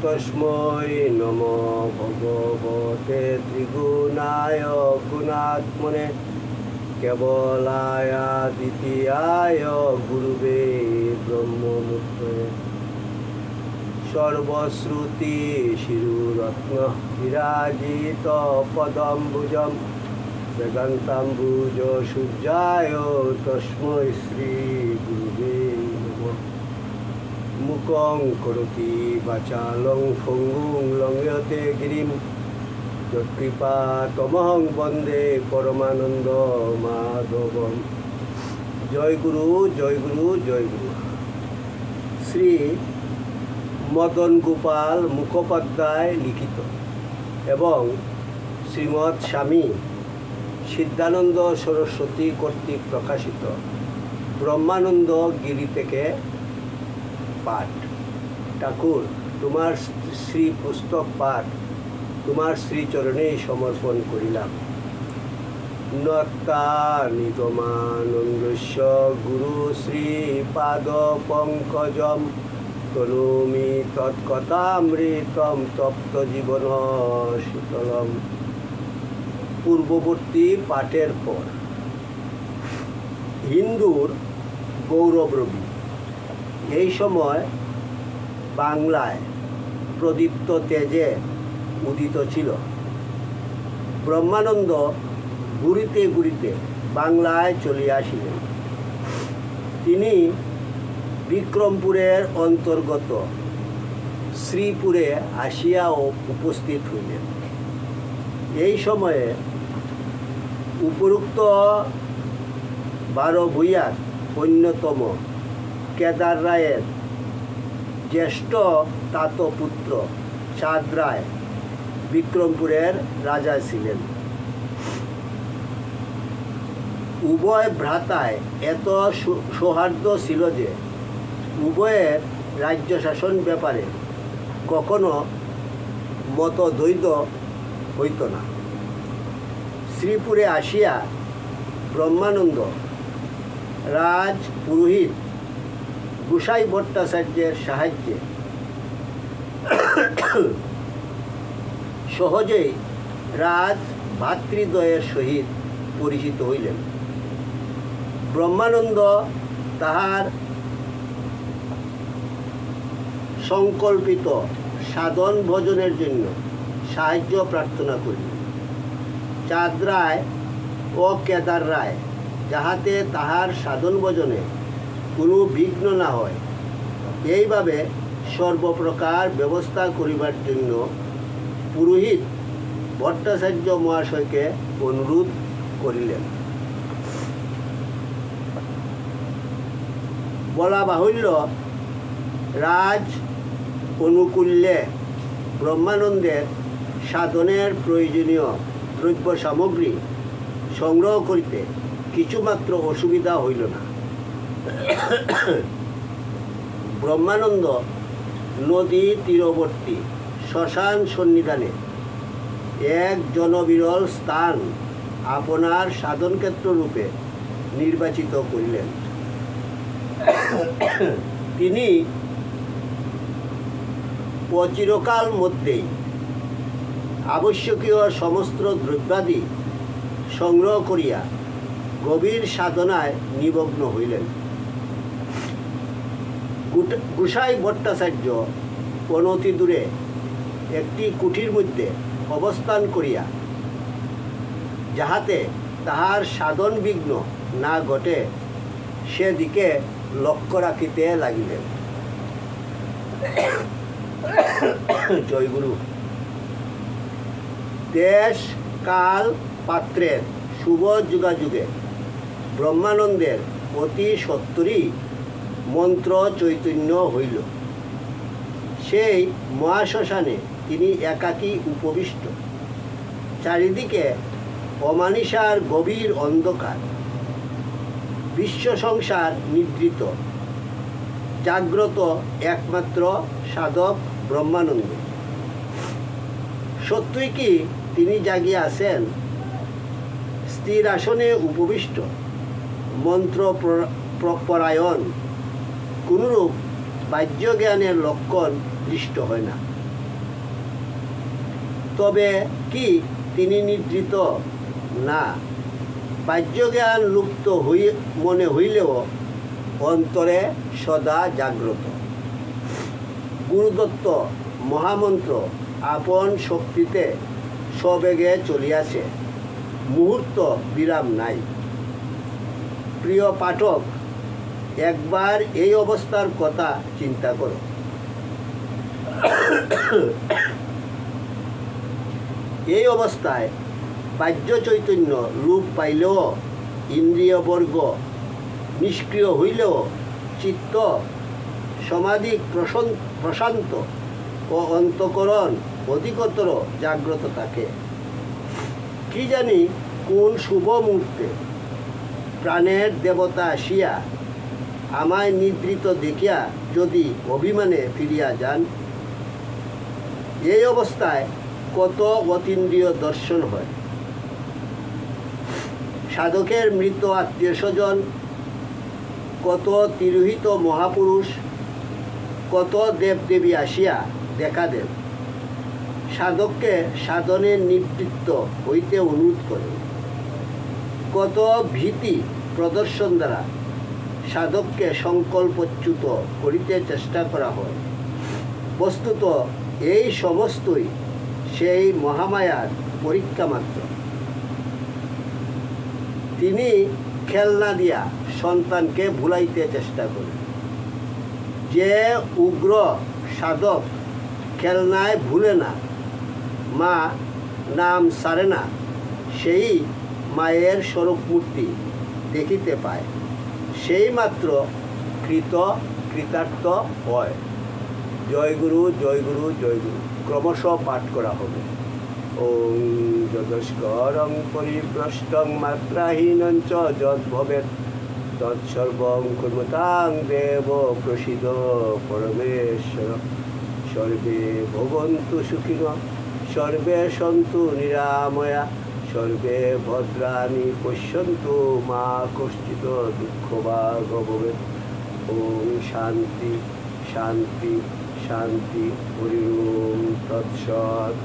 তস্मै নমো ভগবতে ত্রিগুণায় গুণাত্মনে কেবলায় দ্বিতীয়ায় গুরুবে ব্রহ্মমূর্তয়ে সর্বশ্রুতি শিরুরত্ন বিরাজিত পদম্বুজম জগন্তাম্বুজ সূর্যায় তস্मै শ্রী গুরুবে নমঃ। মুখং করোতি বাচালং ফঙ্গুং লঙ্ঘয়তে গিরিম যৎকৃপা তমহং বন্দে পরমানন্দ মাধবম। জয় গুরু, জয় গুরু, জয় গুরু। শ্রী মদন গোপাল মুখোপাধ্যায় লিখিত এবং শ্রীমৎ স্বামী সিদ্ধানন্দ সরস্বতী কর্তৃক প্রকাশিত ব্রহ্মানন্দ গিরি থেকে পাঠ। ঠাকুর, তোমার শ্রী পুস্তক পাঠ তোমার শ্রীচরণেই সমর্পণ করিলাম। নত্তা নিগমানন্দস্য গুরু শ্রীপাদ পঙ্কজম তনুমি তৎকথামৃতম তপ্ত জীবন শীতলম। পূর্ববর্তী পাঠের পর হিন্দুর গৌরব রবি এই সময় বাংলায় প্রদীপ্ত তেজে উদিত ছিল। ব্রহ্মানন্দ ঘুরিতে ঘুরিতে বাংলায় চলিয়া আসিলেন। তিনি বিক্রমপুরের অন্তর্গত শ্রীপুরে আসিয়াও উপস্থিত হইলেন। এই সময়ে উপরোক্ত 12 ভূঁইয়ার অন্যতম কেদার রায়ের জ্যেষ্ঠ তাতপুত্র চাঁদ রায় বিক্রমপুরের রাজা ছিলেন। উভয় ভ্রাতায় এত সৌহার্দ্য ছিল যে উভয়ের রাজ্য শাসন ব্যাপারে কখনো মতদ্বৈত হইত না। শ্রীপুরে আসিয়া ব্রহ্মানন্দ রাজ পুরোহিত গোসাই ভট্টাচার্যের সাহায্যে সহজেই রাজ ভাতৃদ্বয়ের সহিত পরিচিত হইলেন। ব্রহ্মানন্দ তাহার সংকল্পিত সাধন ভজনের জন্য সাহায্য প্রার্থনা করিলেন। চাঁদ রায় ও কেদার রায় যাহাতে তাহার সাধন ভজনে কোনো বিঘ্ন না হয় এইভাবে সর্বপ্রকার ব্যবস্থা করিবার জন্য পুরোহিত ভট্টাচার্য মহাশয়কে অনুরোধ করিলেন। বলা বাহুল্য, রাজ অনুকূল্যে ব্রহ্মানন্দের সাধনের প্রয়োজনীয় দ্রব্য সামগ্রী সংগ্রহ করিতে কিছুমাত্র অসুবিধা হইল না। ব্রহ্মানন্দ নদী তীরবর্তী শ্মশান সন্নিধানে এক জনবিরল স্থান আপনার সাধনক্ষেত্র রূপে নির্বাচিত করিলেন। তিনি চিরকাল মধ্যেই আবশ্যকীয় সমস্ত দ্রব্যাদি সংগ্রহ করিয়া গভীর সাধনায় নিমগ্ন হইলেন। গোসাই ভট্টাচার্য অনতি দূরে একটি কুঠির মধ্যে অবস্থান করিয়া যাহাতে তাহার সাধন বিঘ্ন না ঘটে সেদিকে লক্ষ্য রাখিতে লাগিলেন। জয়গুরু। দেশ কাল পাত্রের শুভ যুগাযুগে ব্রহ্মানন্দের অতি সত্বরই মন্ত্র চৈতন্য হইল। সেই মহাশ্মশানে তিনি একাকী উপবিষ্ট। চারিদিকে অমানিসার গভীর অন্ধকার। বিশ্ব সংসার নিদ্রিত। জাগ্রত একমাত্র সাধক ব্রহ্মানন্দ। সত্যই কি তিনি জাগিয়া আছেন? স্থির আসনে উপবিষ্ট, মন্ত্র পরায়ণ, কোনরূপ বাহ্য জ্ঞানের লক্ষণ দৃষ্ট হয় না। তবে কি তিনি নিদ্রিত? না, বাহ্যজ্ঞান লুপ্ত মনে হইলেও অন্তরে সদা জাগ্রত। গুরুদত্ত মহামন্ত্র আপন শক্তিতে সবেগে চলিয়াছে, মুহূর্ত বিরাম নাই। প্রিয় পাঠক, একবার এই অবস্থার কথা চিন্তা করো। এই অবস্থায় বাহ্য চৈতন্য লোপ পাইলেও, ইন্দ্রিয়বর্গ নিষ্ক্রিয় হইলেও চিত্ত সমাধিক প্রশান্ত ও অন্তঃকরণ অধিকতর জাগ্রত থাকে। কি জানি কোন শুভ মুহূর্তে প্রাণের দেবতা আসিয়া আমায় নিদ্রিত দেখিয়া যদি অভিমানে ফিরিয়া যান, এই অবস্থায় কত অতীন্দ্রিয় দর্শন হয়। সাধকের মৃত আত্মীয় স্বজন, কত তিরোহিত মহাপুরুষ, কত দেবদেবী আসিয়া দেখা দেন, সাধককে সাধনের নিবৃত্ত হইতে অনুরোধ করেন। কত ভীতি প্রদর্শন দ্বারা সাধককে সংকল্পচ্যুত করিতে চেষ্টা করা হয়। বস্তুত এই সমস্তই সেই মহামায়ার পরীক্ষা মাত্র। তিনি খেলনা দিয়া সন্তানকে ভুলাইতে চেষ্টা করেন। যে উগ্র সাধক খেলনায় ভুলে না, মা নাম সারে না, সেই মায়ের স্বরূপ মূর্তি দেখিতে পায়, সেই মাত্র কৃতার্থ হয়। জয় গুরু, জয় গুরু, জয় গুরু। ক্রমশ পাঠ করা হবে। ওং যদস্করং পরিভ্রষ্টং মাত্রাহীনং চ যদ্ভবেৎ তৎসর্বং কুর্মতাং দেব প্রসীদ পরমেশ্বর। সর্বে ভবন্তু সুখিনঃ, সর্বে সন্তু নিরাময়া, সর্বে ভদ্রাণি পশ্যন্তু মা কশ্চিৎ দুঃখভাগ ভবেৎ। ওম শান্তি শান্তি শান্তি। হরি ওম তৎসৎ।